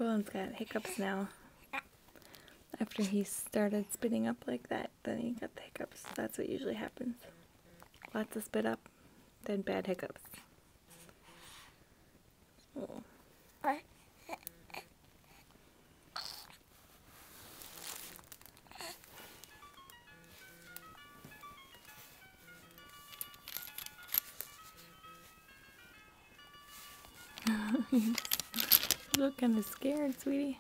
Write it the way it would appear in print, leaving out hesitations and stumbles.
Bowen's got hiccups now. After he started spitting up like that, then he got the hiccups. That's what usually happens. Lots of spit up, then bad hiccups. Oh. You look kind of scared, sweetie.